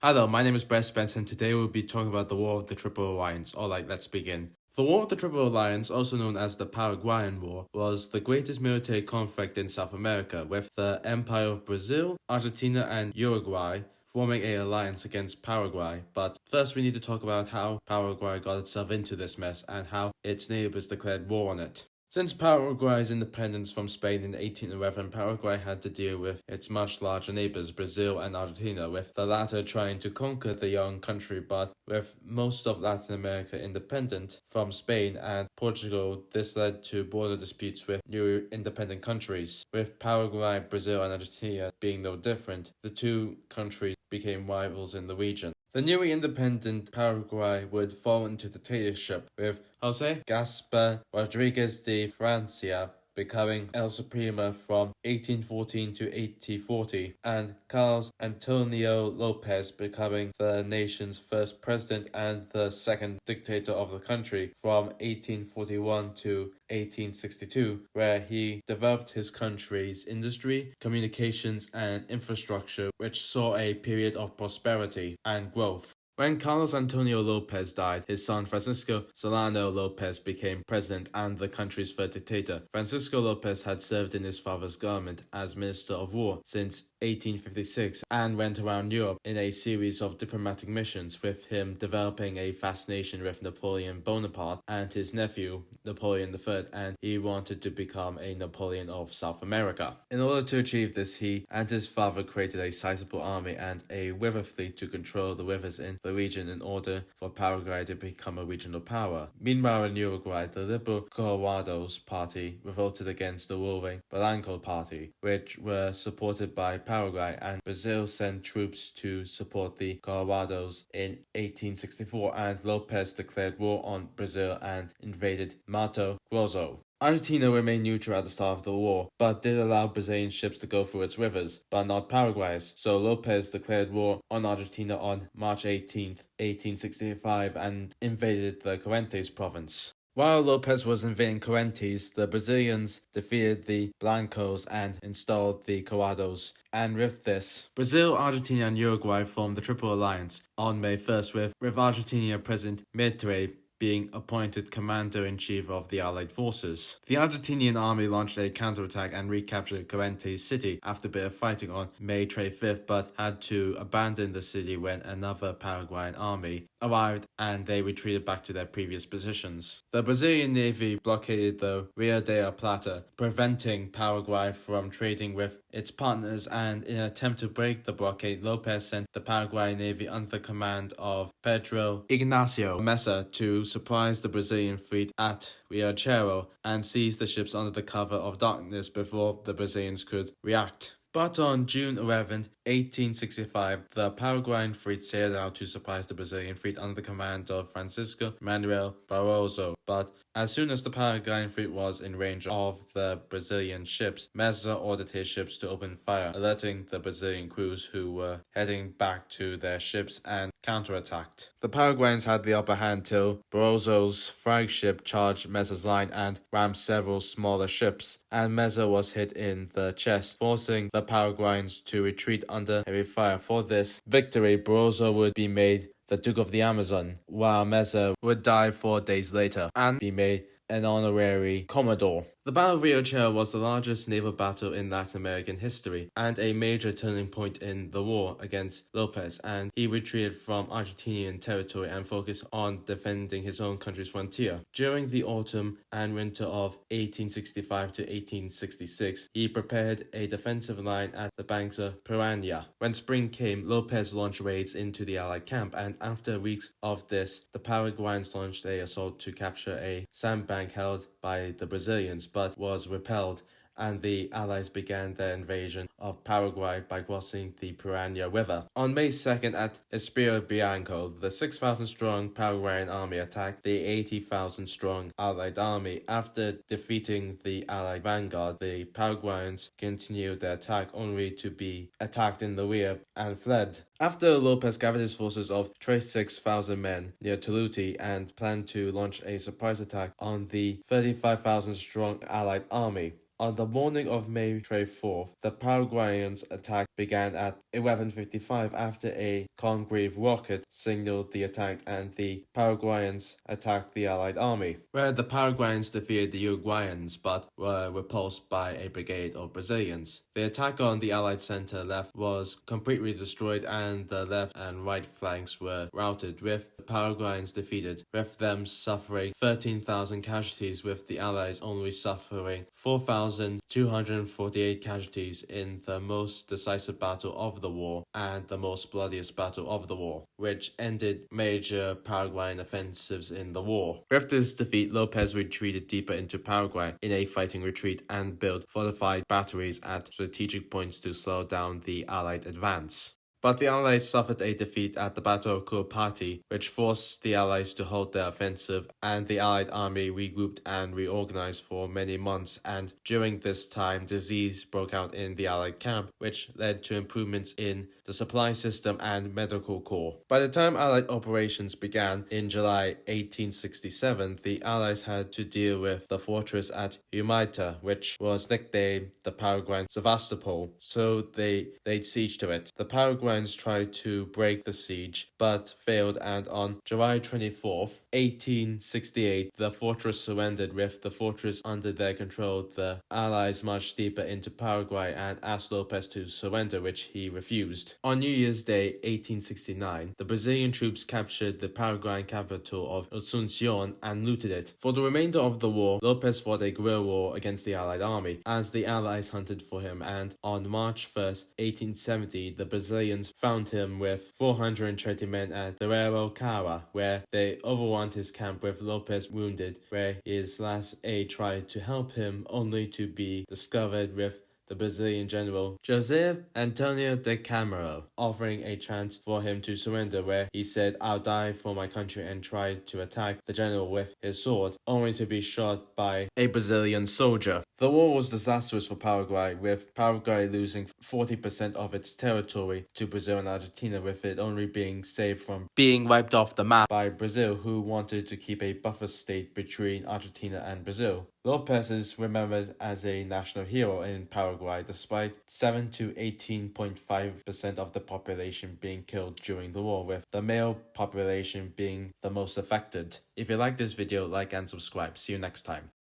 Hello, my name is Brett Spence, and today we'll be talking about the War of the Triple Alliance. Alright, let's begin. The War of the Triple Alliance, also known as the Paraguayan War, was the greatest military conflict in South America, with the Empire of Brazil, Argentina, and Uruguay forming an alliance against Paraguay. But first we need to talk about how Paraguay got itself into this mess and how its neighbors declared war on it. Since Paraguay's independence from Spain in 1811, Paraguay had to deal with its much larger neighbors, Brazil and Argentina, with the latter trying to conquer the young country, but with most of Latin America independent from Spain and Portugal, this led to border disputes with new independent countries. With Paraguay, Brazil and Argentina being no different, the two countries became rivals in the region. The newly independent Paraguay would fall into dictatorship, with Jose Gaspar Rodriguez de Francia becoming El Supremo from 1814 to 1840, and Carlos Antonio Lopez becoming the nation's first president and the second dictator of the country from 1841 to 1862, where he developed his country's industry, communications, and infrastructure, which saw a period of prosperity and growth. When Carlos Antonio Lopez died, his son Francisco Solano Lopez became president and the country's third dictator. Francisco Lopez had served in his father's government as Minister of War since 1856 and went around Europe in a series of diplomatic missions, with him developing a fascination with Napoleon Bonaparte and his nephew Napoleon III, and he wanted to become a Napoleon of South America. In order to achieve this, he and his father created a sizable army and a river fleet to control the rivers in the region in order for Paraguay to become a regional power. Meanwhile, in Uruguay, the liberal Colorados party revolted against the ruling Blanco party, which were supported by Paraguay, and Brazil sent troops to support the Colorados in 1864, and Lopez declared war on Brazil and invaded Mato Grosso. Argentina remained neutral at the start of the war, but did allow Brazilian ships to go through its rivers, but not Paraguay's, so Lopez declared war on Argentina on March 18, 1865, and invaded the Corrientes province. While Lopez was invading Corrientes, the Brazilians defeated the Blancos and installed the Colorados, and with this, Brazil, Argentina, and Uruguay formed the Triple Alliance on May 1st, with Argentina President Mitre being appointed commander-in-chief of the Allied forces. The Argentinian army launched a counterattack and recaptured Corrientes city after a bit of fighting on May 25th, but had to abandon the city when another Paraguayan army arrived and they retreated back to their previous positions. The Brazilian navy blockaded the Rio de la Plata, preventing Paraguay from trading with its partners, and in an attempt to break the blockade, Lopez sent the Paraguayan navy under the command of Pedro Ignacio Mesa to surprise the Brazilian fleet at Riachuelo and seize the ships under the cover of darkness before the Brazilians could react. But on June 11, 1865, the Paraguayan fleet sailed out to surprise the Brazilian fleet under the command of Francisco Manuel Barroso. But as soon as the Paraguayan fleet was in range of the Brazilian ships, Meza ordered his ships to open fire, alerting the Brazilian crews who were heading back to their ships and counterattacked. The Paraguayans had the upper hand till Barroso's flagship charged Meza's line and rammed several smaller ships, and Meza was hit in the chest, forcing the Paraguayans to retreat under heavy fire. For this victory, Barroso would be made the Duke of the Amazon, while Meza would die 4 days later and be made an honorary Commodore. The Battle of Riachuelo was the largest naval battle in Latin American history and a major turning point in the war against Lopez, and he retreated from Argentinian territory and focused on defending his own country's frontier. During the autumn and winter of 1865 to 1866, he prepared a defensive line at the banks of Piranha. When spring came, Lopez launched raids into the Allied camp, and after weeks of this, the Paraguayans launched an assault to capture a sandbank held by the Brazilians, but was repelled, and the Allies began their invasion of Paraguay by crossing the Piranha River. On May 2nd at Espiro Bianco, the 6,000-strong Paraguayan army attacked the 80,000-strong Allied army. After defeating the Allied vanguard, the Paraguayans continued their attack only to be attacked in the rear and fled. After Lopez gathered his forces of 26,000 men near Toluti and planned to launch a surprise attack on the 35,000-strong Allied army. On the morning of May 24th, the Paraguayans' attack began at 11:55 after a Congreve rocket signaled the attack, and the Paraguayans attacked the Allied army, where the Paraguayans defeated the Uruguayans but were repulsed by a brigade of Brazilians. The attack on the Allied center left was completely destroyed, and the left and right flanks were routed, with the Paraguayans defeated, with them suffering 13,000 casualties, with the Allies only suffering 4,248 casualties in the most decisive battle of the war and the most bloodiest battle of the war, which ended major Paraguayan offensives in the war. With this defeat, Lopez retreated deeper into Paraguay in a fighting retreat and built fortified batteries at strategic points to slow down the Allied advance. But the Allies suffered a defeat at the Battle of Curupati, which forced the Allies to halt their offensive, and the Allied army regrouped and reorganized for many months, and during this time disease broke out in the Allied camp, which led to improvements in the supply system and medical corps. By the time Allied operations began in July 1867, the Allies had to deal with the fortress at Humaita, which was nicknamed the Paraguayan Sevastopol, so they laid siege to it. The Paraguayans tried to break the siege, but failed, and on July 24th, 1868, the fortress surrendered. With the fortress under their control, the Allies marched deeper into Paraguay and asked Lopez to surrender, which he refused. On New Year's Day, 1869, the Brazilian troops captured the Paraguayan capital of Asuncion and looted it. For the remainder of the war, Lopez fought a guerrilla war against the Allied army, as the Allies hunted for him, and on March 1st, 1870, the Brazilians found him with 420 men at Cara, where they overwhelmed his camp with Lopez wounded, where his last aide tried to help him, only to be discovered with the Brazilian general José Antonio de Camaro offering a chance for him to surrender, where he said, "I'll die for my country," and tried to attack the general with his sword, only to be shot by a Brazilian soldier. The war was disastrous for Paraguay, with Paraguay losing 40% of its territory to Brazil and Argentina, with it only being saved from being wiped off the map by Brazil, who wanted to keep a buffer state between Argentina and Brazil. Lopez is remembered as a national hero in Paraguay, despite 7 to 18.5% of the population being killed during the war, with the male population being the most affected. If you like this video, like and subscribe. See you next time.